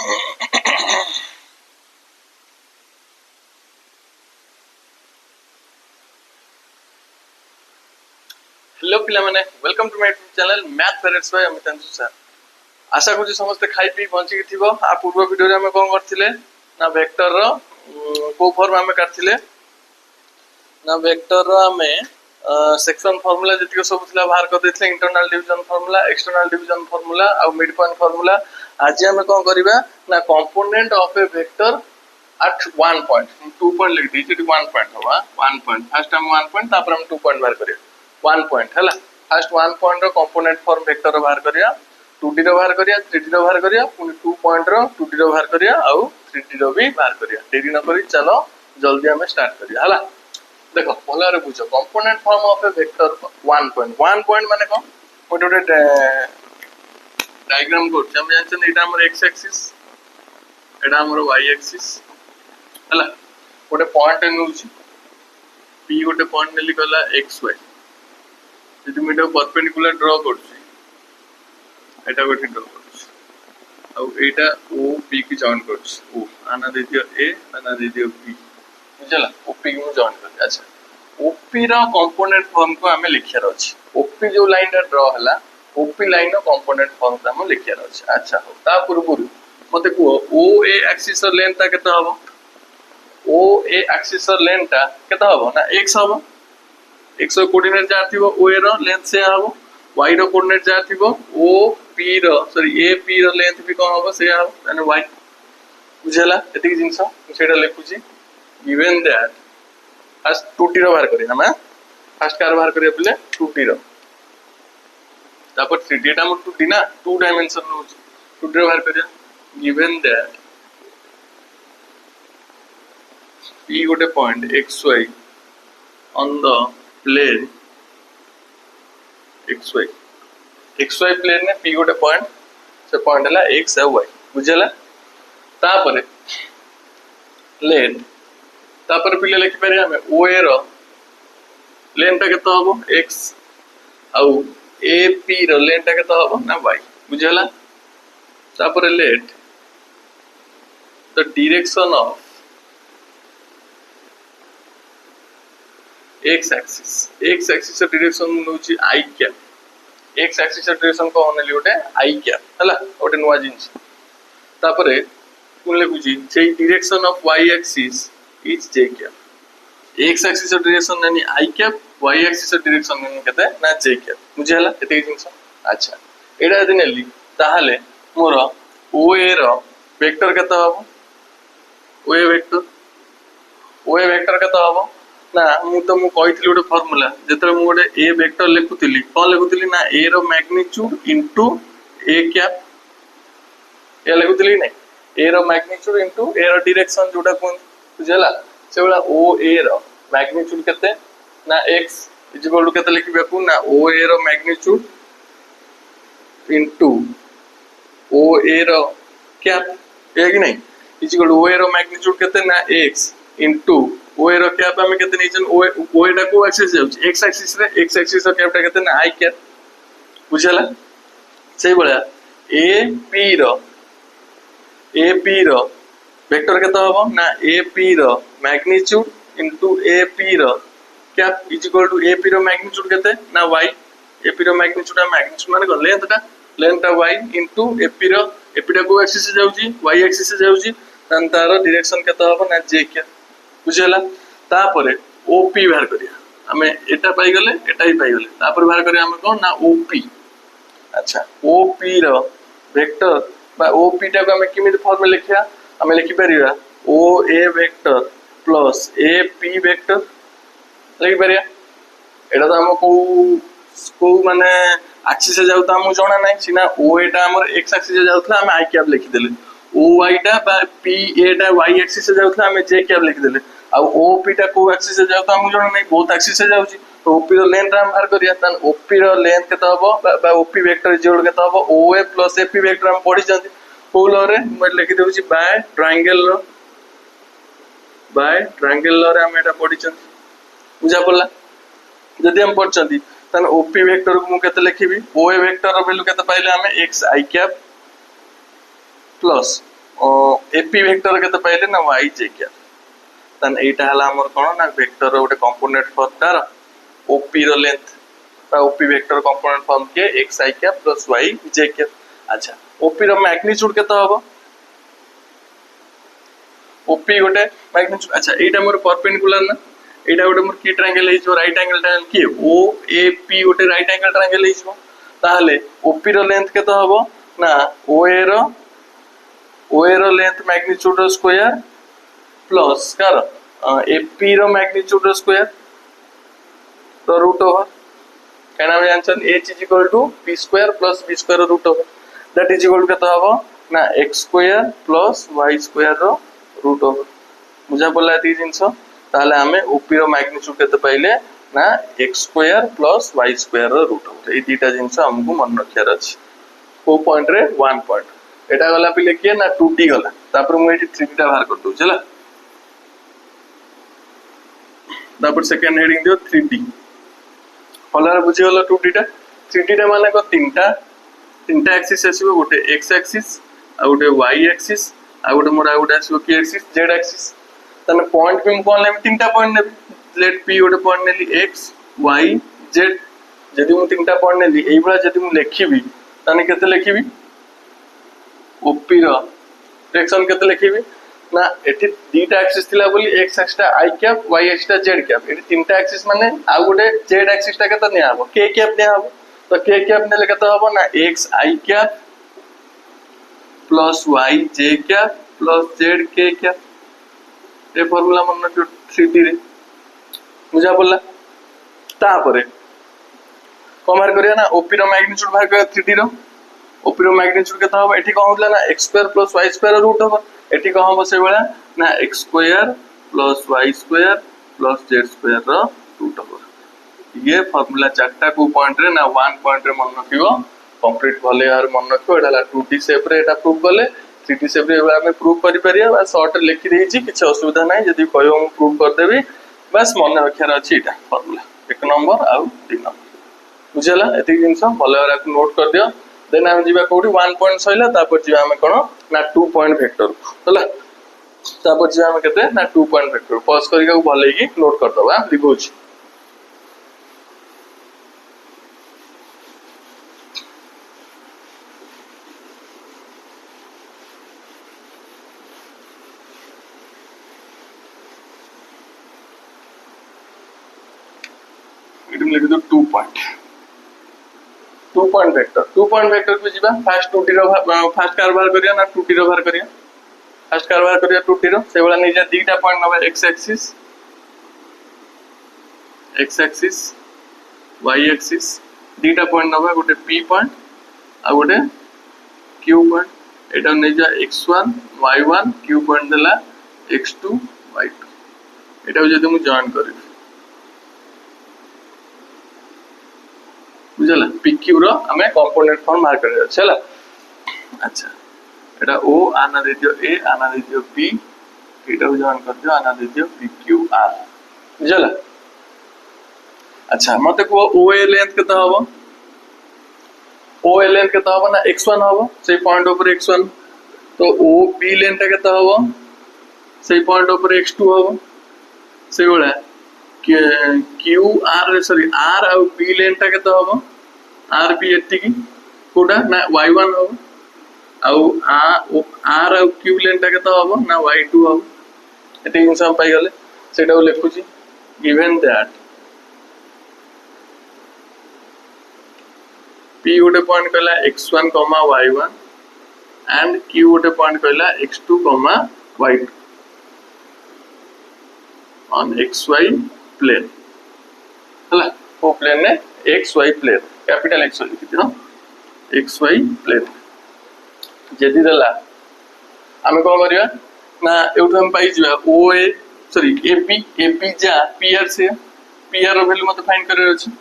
Hello पिला माने welcome to my YouTube channel Math Favourites by Amit Anshu sir. आशा करूँ समस्ते खाई पी बंचिकी थिबो। आ पूर्व वीडियो रे हम कोन करथिले ना वेक्टर रो को फॉर्म हमें करथिले ना वेक्टर रो हमें सेक्शन फार्मूला जतिको सब थिला बाहर कर देथिले internal division formula external division formula और मिड पॉइंट फार्मूला। आज हम कोन करबा ना component of a vector at 1 point 2 point लिख दी 1 point होगा 1 point फर्स्ट हम 1 point तापर हम 2 point बाहर करिया 1 point हैला फर्स्ट 1 point रो कंपोनेंट फॉर्म वेक्टर रो बाहर करिया 2D रो बाहर करिया 3D रो बाहर करिया पुनी 2 point रो 2D रो बाहर करिया और 3D रो भी बाहर करिया। देरी न करी चलो जल्दी हमें स्टार्ट करिया हैला। देखो भलो रे बुझो component form of a vector 1 point माने कोन गोटे डायग्राम करछ हम जानछन एटा हमर x एक्सिस एटा हमर y एक्सिस हैला गोटे पॉइंट नउची p गोटे पॉइंट नेली गला xy यदि मैं परपेंडिकुलर ड्रॉ करछि एटा गोटे ड्रॉ करछि और एटा o p की जॉइन करछि o आना दे दियो a आना दे दियो p बुझला o p की जॉइन कर। अच्छा o p रा कंपोनेंट फॉर्म को हमें लिखिया अछि o p जो लाइन रा ड्रॉ हला o p लाइन रो कंपोनेंट फॉर्म को हम लिखिया अछि। अच्छा हो ता पूर्वरु मते को o a एक्सिस र लेंथ ता केता हबो ओ ए एक्सिस र लेंथ ता केता हबो ना x हबो x रो कोऑर्डिनेट जा थिबो o ए रो लेंथ से हबो y रो कोऑर्डिनेट जा थिबो o p रो सॉरी a p रो लेंथ भी कोन हबो से हबो माने y बुझला एति जिंस सेटा लिखुची गिवन दैट फर्स्ट 2t रो बाहर करी हम फर्स्ट कार बाहर करी पले 2t रो तापर 3d टा हम 2d ना 2 डायमेंशन नो 2d रो बाहर करिया गिवन दैट P गोटे point xy on the plane xy plane में P गोटे पॉइंट से पॉइंट हला x और y बुझला तापर लेंथ तापर पिले लिखि पारे हम OA रो लेंथ केतो हबो x और AP रो लेंथ केतो हबो ना y बुझला तापर let the direction of x axis direction नउची i cap x axis direction को होने लियोटे i कैप हला ओटे नवा जिंस तापरे कोन लेखुची जे direction of y axis is j cap x axis direction यानी i cap y axis direction यानी केते ना j कैप मुझे हला एते जिंस। अच्छा एडा यदि नेली ताहाले मोर OA रो वेक्टर केता हबो OA वेक्टर केता हबो ना मु तो मु कहितली गोटे फार्मूला जेतरे मु गोटे a वेक्टर लिखुतली कोन लिखुतली ना a रो मैग्नीट्यूड इनटू a कैप ए लिखुतली नै a रो मैग्नीट्यूड इनटू a रो डायरेक्शन जोटा कोन बुझला से वाला o a रो मैग्नीट्यूड केते ना x इक्वल टू केते लिखिबे को ना o a रो मैग्नीट्यूड इनटू o a रो कैप ए कि नै इक्वल टू o a रो मैग्नीट्यूड केते ना x इनटू ओ ए रो कैप हमें केते नीचन ओ एटा को एक्सिस जाउची x एक्सिस रे x एक्सिस रो कैपटा केते ना i कैप बुझला सेही बळा a p रो वेक्टर केते हबो ना a p रो मैग्नीट्यूड इनटू a p रो cap equal to a p रो मैग्नीट्यूड केते ना y a p रो मैग्नीट्यूड माने लेंथ ता y इनटू a p टा को एक्सिस जाउची y एक्सिस जाउची तन तार डायरेक्शन केते हबो ना j कैप बुझला तापरे OP बाहर करिया हमें एटा पाई गले एटा ही पाई गले तापर बाहर करिया हमें कोन ना OP। अच्छा OP रो वेक्टर बा OP टा को हमें किमित फॉर्म में लिखिया हमें लिखि परिया OA vector plus AP vector लिखि परिया एटा तो हम को माने एक्सिस से जाउता हम जणा नै सिना OA टा हमर x एक्सिस से जाउतला हम i कैप लिखि देले OY टा बा PA टा y एक्सिस से जाउतला हम j कैप लिखि देले आ OP टा को एक्सिस से जाउता हम जणा नै बोथ एक्सिस से जाउची तो OP रो लेंथ हम बाहर करिया तन OP रो लेंथ केता हबो बा OP वेक्टर जोड़ केता हबो OA प्लस AP वेक्टर हम पढि जंती कोलो रे मैं लिखि देउची बाय ट्रायंगल रे हम एटा पढि जंती बुझा पड़ला जदि हम पढचंती तन OP वेक्टर को मु केते लिखिबी OA वेक्टर रो वैल्यू केते पाइले हमें xi cap plus AP vector केते पाइले ना y j कैप तन एटा हला हमर कोन ना वेक्टर रो गोटे कंपोनेंट फॉर तार ओपी रो लेंथ बा ओपी वेक्टर कंपोनेंट फॉर्म के xi cap plus y j cap. अच्छा ओपी रो मैग्नीट्यूड केते हबो ओपी गोटे मैग्नीट्यूड। अच्छा एटा मोर परपेंडिकुलर ना एटा गोटे मोर की ट्रायंगल हे जो राइट एंगल ट्रायंगल की ओ ए पी गोटे राइट एंगल ट्रायंगल हे जो ताहले ओपी रो लेंथ केते हबो ना ओ ए रो लेंथ मैग्नीट्यूड रो स्क्वायर प्लस कार एपी रो मैग्नीट्यूड रो स्क्वायर तो रूट ओवर कहना हम जानछन h is equal to p square plus b square root over that is equal to केते हबो ना x square plus y square रो रूट ओवर बुझा पड़ला एती जिंस ताले हमें ओपी रो मैग्नीट्यूड केते पाइले ना x square plus y square रो रूट ओवर ए दीटा जिंस हमकु मन रखियार अछि को पॉइंट रे 1 पॉइंट एटा गला पिले के ना 2d गला तापर मु एटी 3d बाहर कर दउ चला तापर सेकंड हेडिंग दियो 3d फलार बुझी होला 2d टा 3d टा माने को तीनटा एक्सिस आसीबो गोटे x एक्सिस आ गोटे y एक्सिस आ गोटे मोर आ गोटे आसीबो k एक्सिस z एक्सिस तने पॉइंट पे कोन ले तीनटा पॉइंट ने लेट p गोटे पॉइंट नेली x y z जदि मु तीनटा पॉइंट नेली एई बला जदि मु लेखिबी तने केते लेखिबी ओपी रो डायरेक्शन केते लेखिबी ना एठी दीटा एक्सिस थिला बोली x एक्सिस टा i कैप y एक्सिस टा z कैप एठी तीनटा एक्सिस माने आ गोटे z एक्सिस टा केते निया हबो k कैप निया हबो तो k कैप नेले केते हबो ना x i cap plus y j cap plus z k cap A formula मन रखियो 3d रे बुझा पड़ला तापरे कमार करिया ना ओपी रो मैग्नीट्यूड बाहर कर 3d रो ओपी रो मैग्नीट्यूड केता हो एठी कहू होला ना x square plus y square root over एठी कहू हो से बेला ना x square plus y square plus z square रो रूट ओवर ये फार्मूला चारटा को पॉइंट रे ना 1 पॉइंट रे मन रखियो कंप्लीट भले यार मन रखियो एटा 2d शेप रे एटा प्रूव करले 3d शेप रे हमें प्रूव करि परिया बस शॉर्ट लिखि देई छी किछ असुविधा नै यदि कहयो हम प्रूव कर देबी बस मन रखियार अछि एटा फार्मूला 1 नंबर आ 3 नंबर बुझला एति जिंस भले वाला को नोट कर दियो देन हम जीवा कोठी 1 पॉइंट सइला तापर जीवा हम कोन ना 2 पॉइंट वेक्टर होला तापर जीवा हम केते ना 2 पॉइंट वेक्टर पॉज करिका को भले की नोट कर दबा लिखो छी इडम लिख दो 2 पॉइंट वेक्टर पे जीवा फर्स्ट 2d रो फर्स्ट कारबार करिया ना 2d रो बाहर करिया फर्स्ट कारबार करिया 2d रो से वाला निजा दीटा पॉइंट नबा x एक्सिस y एक्सिस दीटा पॉइंट नबा गोटे p पॉइंट आ गोटे q पॉइंट एटा निजा x1 y1 q पॉइंट देला x2 y2 एटा जदि मु जॉइन करी बुझला pq रो हमें कंपोनेंट फॉर्म मार करे चला। अच्छा एटा o आना दे दियो a आना दे दियो p एटा जॉइन कर दियो आना दे दियो pqr बुझला। अच्छा मते को oa लेंथ केता हबो oa लेंथ केता हबो ना x1 हबो से पॉइंट ऊपर x1 तो ob लेंथ केता हबो से पॉइंट ऊपर x2 हबो से बोला क्यू आर सॉरी आर और पी लेंथ केता हबो आर पी एटी की कोडा ना y1 हबो आउ आर और क्यू लेंथ केता हबो ना y2 हबो एटी हम पाई गले सेटा लिखु छी गिवन दैट p गोटे पॉइंट कहला x1, y1 एंड q गोटे पॉइंट कहला x2, y2 on xy plane हला वो प्लेन ने xy प्लेन कैपिटल x लिखि दियो xy प्लेन जदी दला हमें कोन करिया ना एउठ हम पाई जिवा oa सॉरी ap जा pr से pr रो वैल्यू मते फाइंड करे अछि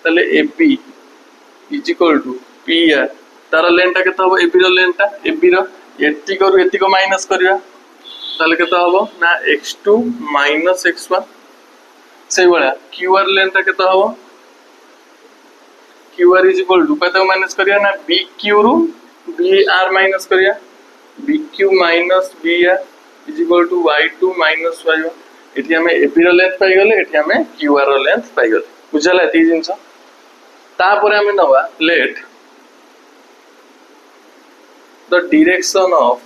तले ap is equal to pr तार लेंथ केता हो ap रो लेंथ ap रो एति करू एति को माइनस करिया तले केता हो ना x2 - x1 से वाला qr लेंथ केता हो qr इज इक्वल टू कते माइनस करिया ना bq रो br माइनस करिया BQ minus BR is equal to Y2 minus Y1 एठी हमें AB रो लेंथ पाई गले एठी हमें QR रो लेंथ पाई गले बुझला एती जिंस तापरे हमें नवा late the direction of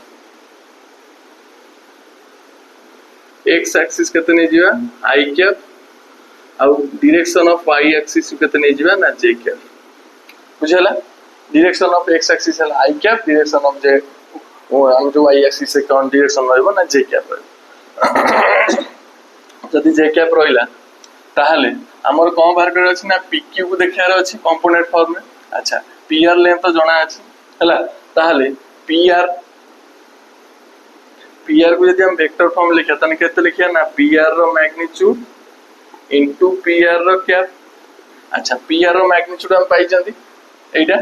x axis केते नै जिवा I कैप आउ डायरेक्शन ऑफ y एक्सिस केते नै जिवा ना j कैप बुझला डायरेक्शन ऑफ x एक्सिस है I cap direction of j हम जो y एक्सिस से कौन डायरेक्शन रहबो ना j कैप जदि j कैप रहिला ताहले हमर कोन बाहर कर अछि ना pq को देखियार अछि कंपोनेंट फॉर्म में अच्छा pr लेंथ तो जणा अछि हला ताहले pr को यदि हम वेक्टर फॉर्म लिखा तने केते लिखिया ना pr रो मैग्नीट्यूड इनटू pr रो कैप अच्छा pr रो मैग्नीट्यूड हम पाई जंदी एटा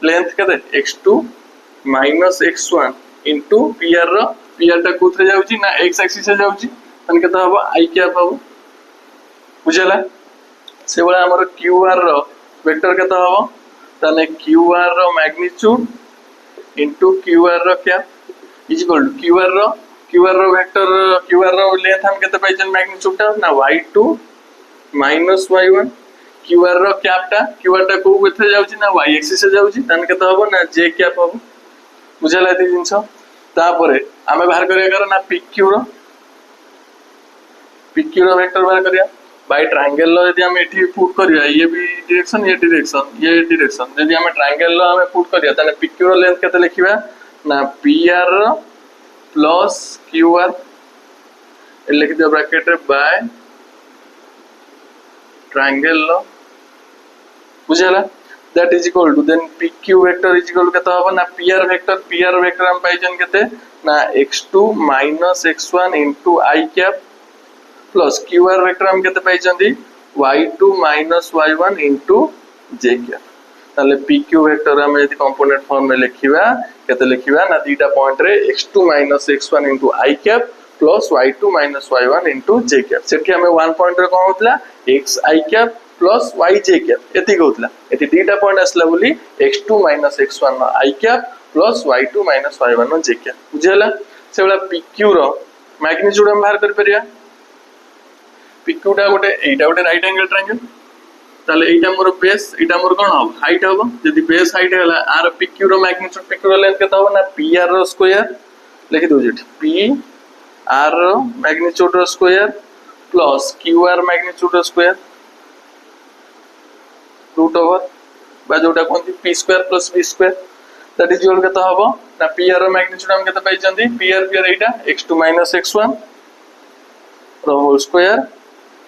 लेंथ केते x2 minus x1 into pr रो pr टा कोथरे जाउची ना x एक्सिस से जाउची तने केते हबो I कैप हबो बुझला से बडा हमर qr रो वेक्टर केते हबो तने qr रो मैग्नीट्यूड इनटू qr रो cap is equal to qr रो वेक्टर qr रो लेंथ हम केते पाइछन मैग्नीट्यूड टा ना y2 माइनस y1 qr रो कैप टा qr टा को केते जाउची ना y एक्सिस से जाउची तने केते हबो ना j कैप हबो बुझला एती जिंस तापरे हमें बाहर करिया कर ना pq रो वेक्टर बाहर करिया बाय ट्रायंगल लो यदि हम एठी पुट करिया ये भी डायरेक्शन यदि हम ट्रायंगल लो हमें पुट करिया तने pq रो लेंथ केते लिखिबा ना pr प्लस qr ए लिख दियो ब्रैकेट रे बाय ट्रायंगल लो बुझला that is equal to then pq vector is equal to केते होबा ना pr वेक्टर हम पाइजन केते ना x2 minus x1 into I cap plus qr vector हम केते पाइजंदी y2 minus y1 into j cap ताले pq वेक्टर हम यदि कंपोनेंट फॉर्म में लिखिबा केते लिखिबा ना दीटा पॉइंट रे x2 minus x1 into I cap plus y2 minus y1 into j cap सेठी हमें 1 पॉइंट रे कोन होतला x I cap plus yj cap एति होतला एति दीटा पॉइंट असला बोली x2 minus x1 I cap plus y2 minus y1 j cap बुझला से वाला pq रो मैग्नीट्यूड हम बाहर कर परिया pq टा गोटे राइट एंगल ट्रायंगल ताले एटा मोर बेस एटा मोर कोन हो हाइट हो यदि बेस हाइट हैला आर pq रो मैग्नीट्यूड pq रो लेंथ केता हो ना pr रो स्क्वायर लिखि दो जेठी p r रो मैग्नीट्यूड रो स्क्वायर प्लस qr मैग्नीट्यूड रो स्क्वायर रूट ओवर बा जोटा कोनती p square plus v square that is equal केता हो ना pr रो मैग्नीट्यूड हम केता पाइ जंदी pr एटा x2 माइनस x1 रो whole square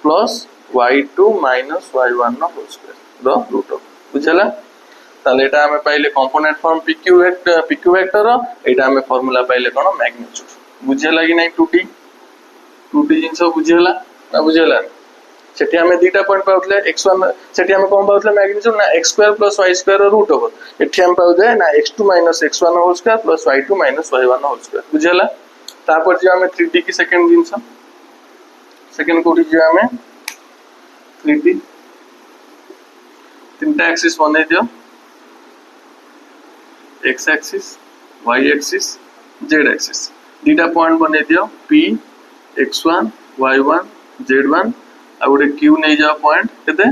plus y2 minus y1 नो होल स्क्वायर रो रूट ओवर बुझला ताले एटा हमें पाइले कंपोनेंट फॉर्म pq वेक्टर एटा हमें फार्मूला पाइले कोन मैग्नीट्यूड बुझला कि नै 2t जिंस बुझला ना बुझला सेठी हमें दीटा पॉइंट पाउतले x1 सेठी हमें कोन पाउतले मैग्नीट्यूड ना x square plus y square रो रूट ओवर एठी हम पाउजे ना x2 minus x1 whole square plus y2 minus y1 whole square बुझला तापर जे हमें 3t की सेकंड जिंस सेकंड कोठी जे हमें 3t तीनटा एक्सिस बने दियो x axis y axis z axis दीटा पॉइंट बने दियो p x1 y1 z1 आ गोटे q नै जा पॉइंट केते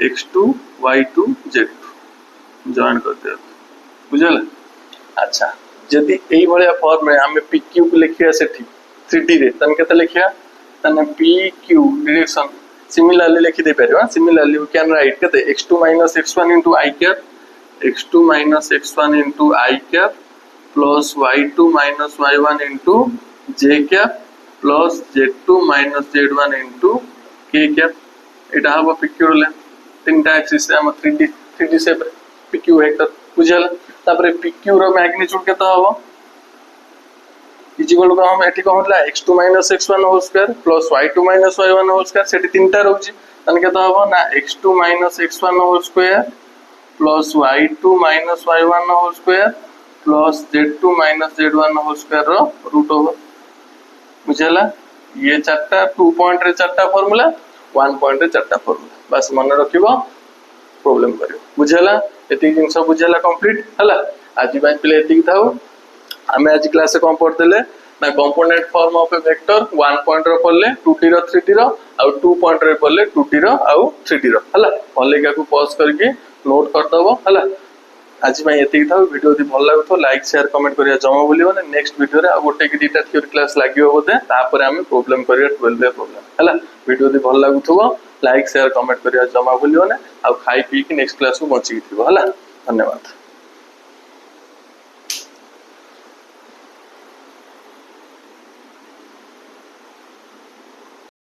x2 y2 z2 जॉइन कर दियो बुझला अच्छा जदी एई भलिया फॉर्म में हम pq को लिखिया सेठी 3d रे तन केते लिखिया तने pq डायरेक्शन सिमिलरली लिखि दे परबा सिमिलरली वी कैन राइट केते x2 minus x1 into I cap x2 minus x1 into I cap plus y2 minus y1 into j cap plus z2 minus z1 into k cap एटा हबो pq रो length तीनटा axis से हम 3d से pq vector बुझल तापर pq रो magnitude केता हबो इज इक्वल टू हम एठी कहतला x2 minus x1 whole square plus y2 minus y1 whole square सेठी तीनटा रहउची तन केता हबो ना x2 minus x1 whole square plus y2 minus y1 whole square plus z2 minus z1 whole square रो रूट ओवर बुझला ये चारटा 2 पॉइंट रे चारटा फार्मूला 1 पॉइंट रे चारटा फार्मूला बस मन रखिबो प्रॉब्लम करियो बुझला एती जिंस बुझला कंप्लीट हला आज बाय प्ले एती थाउ आम आज क्लास कौन पढ़ते ना component form of a vector 1 point रो पढ़ले 2D रो 3D रो आउ 2 पॉइंट रो पढ़ले 2D रो आउ 3D रो हला भले को पॉज करके नोट कर दबो हला आज मैं एति था वीडियो यदि भल लागो तो लाइक शेयर कमेंट करिया जमा बोलियो ने नेक्स्ट वीडियो रे आ गोटे कि दुटा थ्योरी क्लास लागियो बोते तापर हम प्रॉब्लम करिया 12 प्रॉब्लम हला वीडियो यदि भल लागुथबो लाइक शेयर कमेंट करिया जमा बोलियो ने आ खाई पी कि नेक्स्ट क्लास को बंची थिबो हला धन्यवाद।